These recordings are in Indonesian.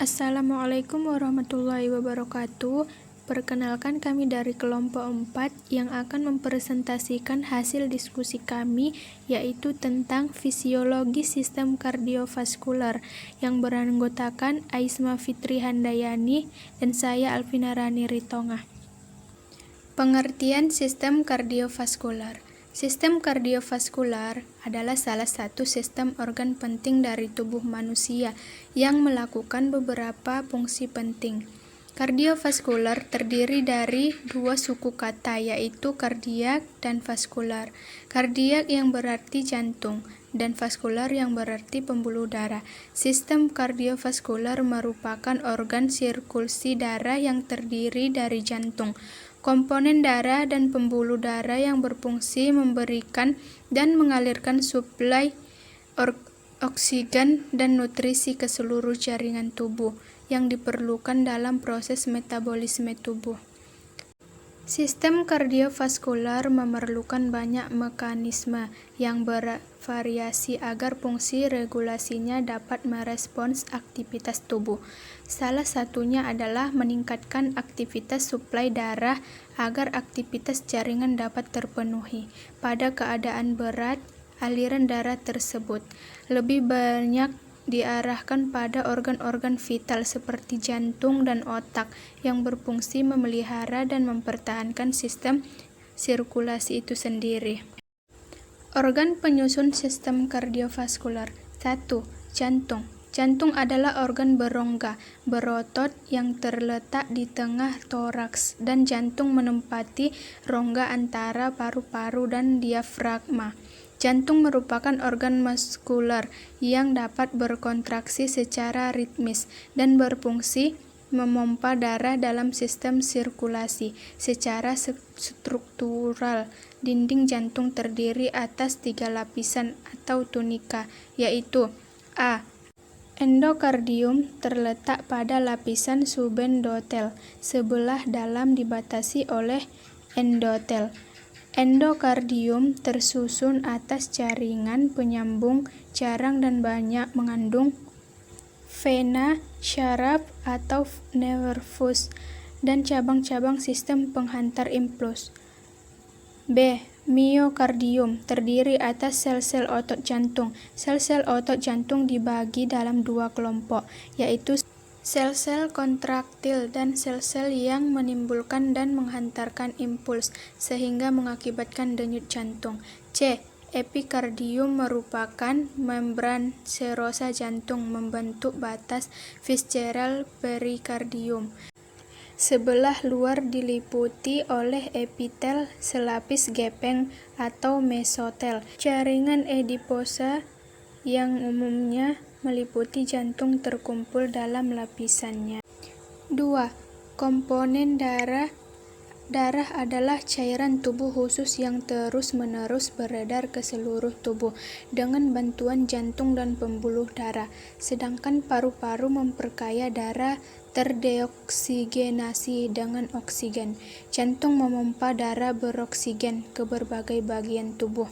Assalamualaikum warahmatullahi wabarakatuh. Perkenalkan, kami dari kelompok 4 yang akan mempresentasikan hasil diskusi kami, yaitu tentang fisiologi sistem kardiovaskular yang beranggotakan Aisma Fitri Handayani dan saya Alvina Rani Ritonga. Pengertian sistem kardiovaskular. Sistem kardiovaskular adalah salah satu sistem organ penting dari tubuh manusia yang melakukan beberapa fungsi penting. Kardiovaskular terdiri dari dua suku kata, yaitu kardiak dan vaskular. Kardiak yang berarti jantung dan vaskular yang berarti pembuluh darah. Sistem kardiovaskular merupakan organ sirkulasi darah yang terdiri dari jantung, komponen darah dan pembuluh darah yang berfungsi memberikan dan mengalirkan suplai oksigen dan nutrisi ke seluruh jaringan tubuh yang diperlukan dalam proses metabolisme tubuh. Sistem kardiovaskular memerlukan banyak mekanisme yang bervariasi agar fungsi regulasinya dapat merespons aktivitas tubuh. Salah satunya adalah meningkatkan aktivitas suplai darah agar aktivitas jaringan dapat terpenuhi. Pada keadaan berat, aliran darah tersebut lebih banyak diarahkan pada organ-organ vital seperti jantung dan otak yang berfungsi memelihara dan mempertahankan sistem sirkulasi itu sendiri. Organ penyusun sistem kardiovaskular. 1. Jantung. Jantung adalah organ berongga, berotot yang terletak di tengah toraks, dan jantung menempati rongga antara paru-paru dan diafragma. Jantung merupakan organ muskular yang dapat berkontraksi secara ritmis dan berfungsi memompa darah dalam sistem sirkulasi. Secara struktural, dinding jantung terdiri atas 3 lapisan atau tunika, yaitu A. Endokardium terletak pada lapisan subendotel, sebelah dalam dibatasi oleh endotel. Endokardium tersusun atas jaringan penyambung jarang dan banyak mengandung vena, syaraf atau nervus, dan cabang-cabang sistem penghantar impuls. B. Miokardium terdiri atas sel-sel otot jantung. Sel-sel otot jantung dibagi dalam 2 kelompok, yaitu sel-sel kontraktil dan sel-sel yang menimbulkan dan menghantarkan impuls sehingga mengakibatkan denyut jantung. C. Epikardium merupakan membran serosa jantung membentuk batas visceral perikardium. Sebelah luar diliputi oleh epitel selapis gepeng atau mesotel. Jaringan adiposa yang umumnya meliputi jantung terkumpul dalam lapisannya. 2. Komponen darah. Darah adalah cairan tubuh khusus yang terus-menerus beredar ke seluruh tubuh dengan bantuan jantung dan pembuluh darah, sedangkan paru-paru memperkaya darah terdeoksigenasi dengan oksigen. Jantung memompa darah beroksigen ke berbagai bagian tubuh.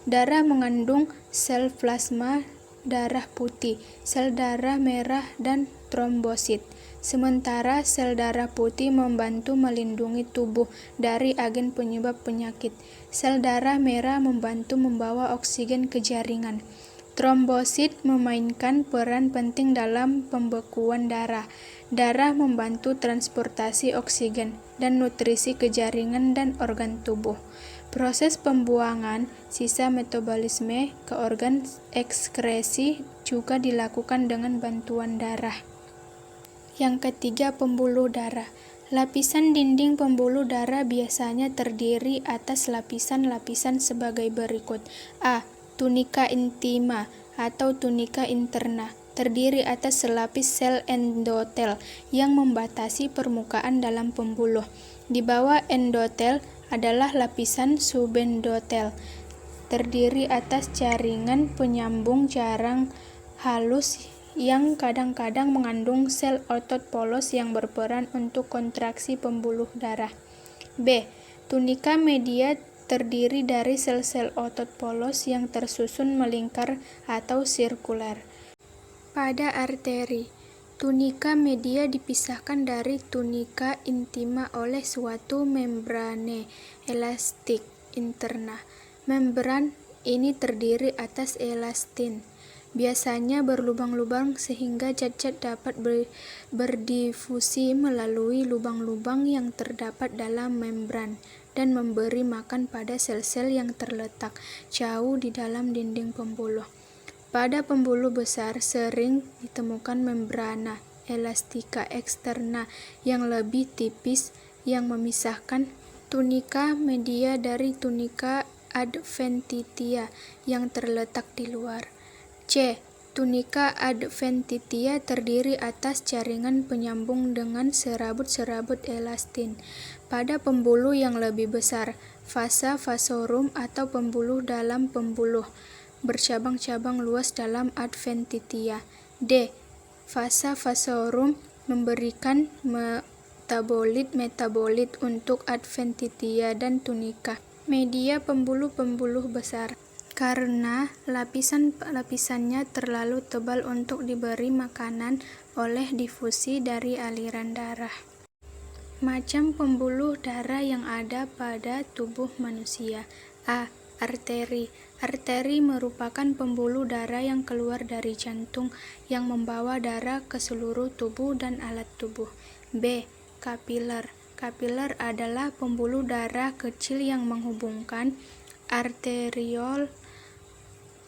Darah mengandung sel plasma darah putih, sel darah merah, dan trombosit. Sementara sel darah putih membantu melindungi tubuh dari agen penyebab penyakit. Sel darah merah membantu membawa oksigen ke jaringan. Trombosit memainkan peran penting dalam pembekuan darah. Darah membantu transportasi oksigen dan nutrisi ke jaringan dan organ tubuh. Proses pembuangan sisa metabolisme ke organ ekskresi juga dilakukan dengan bantuan darah. Yang ketiga, pembuluh darah. Lapisan dinding pembuluh darah biasanya terdiri atas lapisan-lapisan sebagai berikut. A. Tunika intima atau tunika interna. Terdiri atas selapis sel endotel yang membatasi permukaan dalam pembuluh. Di bawah endotel adalah lapisan subendotel, terdiri atas jaringan penyambung jarang halus yang kadang-kadang mengandung sel otot polos yang berperan untuk kontraksi pembuluh darah. B. Tunika media terdiri dari sel-sel otot polos yang tersusun melingkar atau sirkular. Pada arteri, Tunika media dipisahkan dari tunika intima oleh suatu membrane elastik interna. Membran ini terdiri atas elastin, biasanya berlubang-lubang sehingga zat-zat dapat berdifusi melalui lubang-lubang yang terdapat dalam membran dan memberi makan pada sel-sel yang terletak jauh di dalam dinding pembuluh. Pada pembuluh besar sering ditemukan membrana elastika eksterna yang lebih tipis yang memisahkan tunika media dari tunika adventitia yang terletak di luar. C. Tunika adventitia terdiri atas jaringan penyambung dengan serabut-serabut elastin. Pada pembuluh yang lebih besar, fasa vasorum atau pembuluh dalam pembuluh, bercabang-cabang luas dalam adventitia. D. Fasa vasorum memberikan metabolit untuk adventitia dan tunika media pembuluh-pembuluh besar, karena lapisannya terlalu tebal untuk diberi makanan oleh difusi dari aliran darah. Macam pembuluh darah yang ada pada tubuh manusia. A. Arteri. Arteri merupakan pembuluh darah yang keluar dari jantung yang membawa darah ke seluruh tubuh dan alat tubuh. B. Kapiler. Kapiler adalah pembuluh darah kecil yang menghubungkan arteriol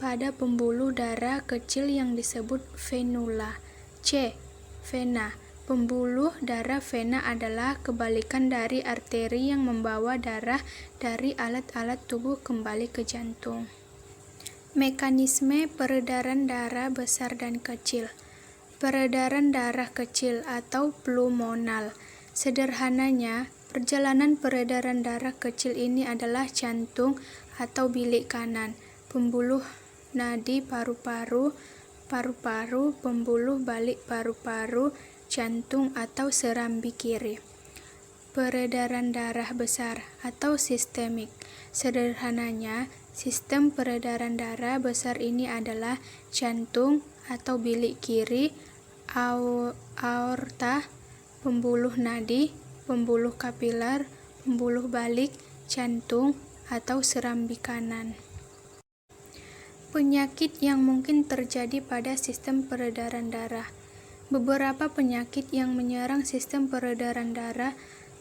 pada pembuluh darah kecil yang disebut venula. C. Vena. Pembuluh darah vena adalah kebalikan dari arteri yang membawa darah dari alat-alat tubuh kembali ke jantung. Mekanisme peredaran darah besar dan kecil. Peredaran darah kecil atau pulmonal. Sederhananya, perjalanan peredaran darah kecil ini adalah jantung atau bilik kanan, pembuluh nadi paru-paru, paru-paru, pembuluh balik paru-paru, jantung atau serambi kiri. Peredaran darah besar atau sistemik. Sederhananya, sistem peredaran darah besar ini adalah jantung atau bilik kiri, aorta, pembuluh nadi, pembuluh kapiler, pembuluh balik, jantung atau serambi kanan. Penyakit yang mungkin terjadi pada sistem peredaran darah. Beberapa penyakit yang menyerang sistem peredaran darah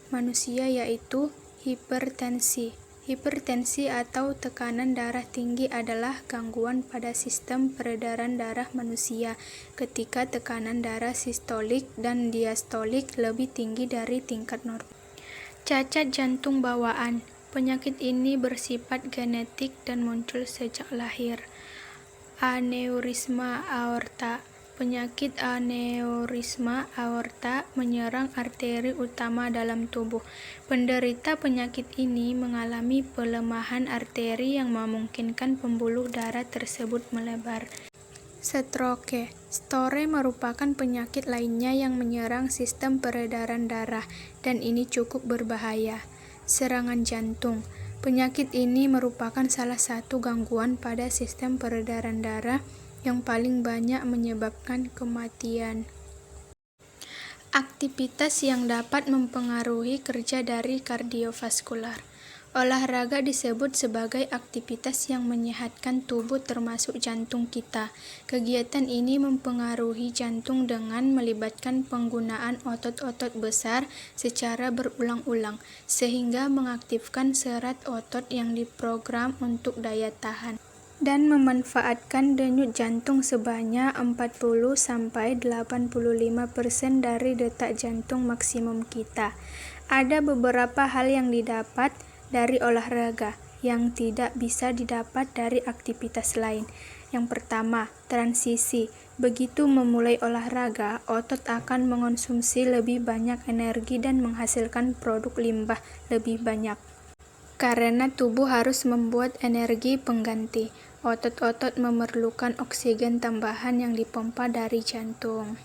manusia yaitu hipertensi. Hipertensi atau tekanan darah tinggi adalah gangguan pada sistem peredaran darah manusia ketika tekanan darah sistolik dan diastolik lebih tinggi dari tingkat normal. Cacat jantung bawaan. Penyakit ini bersifat genetik dan muncul sejak lahir. Aneurisma aorta. Penyakit aneurisma aorta menyerang arteri utama dalam tubuh. Penderita penyakit ini mengalami pelemahan arteri yang memungkinkan pembuluh darah tersebut melebar. Stroke. Stroke merupakan penyakit lainnya yang menyerang sistem peredaran darah dan ini cukup berbahaya. Serangan jantung. Penyakit ini merupakan salah satu gangguan pada sistem peredaran darah yang paling banyak menyebabkan kematian. Aktivitas yang dapat mempengaruhi kerja dari kardiovaskular. Olahraga disebut sebagai aktivitas yang menyehatkan tubuh termasuk jantung kita. Kegiatan ini mempengaruhi jantung dengan melibatkan penggunaan otot-otot besar secara berulang-ulang, sehingga mengaktifkan serat otot yang diprogram untuk daya tahan dan memanfaatkan denyut jantung sebanyak 40-85% dari detak jantung maksimum kita. Ada beberapa hal yang didapat dari olahraga yang tidak bisa didapat dari aktivitas lain. Yang pertama, transisi. Begitu memulai olahraga, otot akan mengonsumsi lebih banyak energi dan menghasilkan produk limbah lebih banyak. Karena tubuh harus membuat energi pengganti, otot-otot memerlukan oksigen tambahan yang dipompa dari jantung.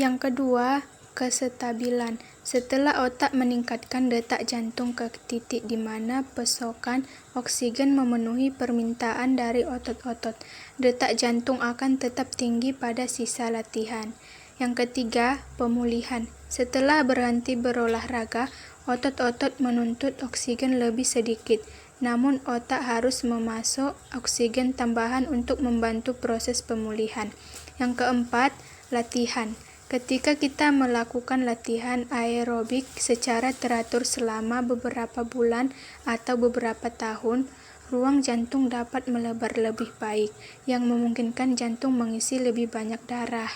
Yang kedua, kesestabilan. Setelah otak meningkatkan detak jantung ke titik di mana pasokan oksigen memenuhi permintaan dari otot-otot, detak jantung akan tetap tinggi pada sisa latihan. Yang ketiga, pemulihan. Setelah berhenti berolahraga, otot-otot menuntut oksigen lebih sedikit. Namun otak harus memasuk oksigen tambahan untuk membantu proses pemulihan. Yang keempat, latihan. Ketika kita melakukan latihan aerobik secara teratur selama beberapa bulan atau beberapa tahun, ruang jantung dapat melebar lebih baik, yang memungkinkan jantung mengisi lebih banyak darah.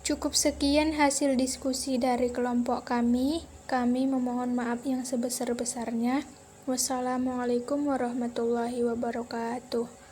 Cukup sekian hasil diskusi dari kelompok kami. Kami memohon maaf yang sebesar-besarnya. Wassalamualaikum warahmatullahi wabarakatuh.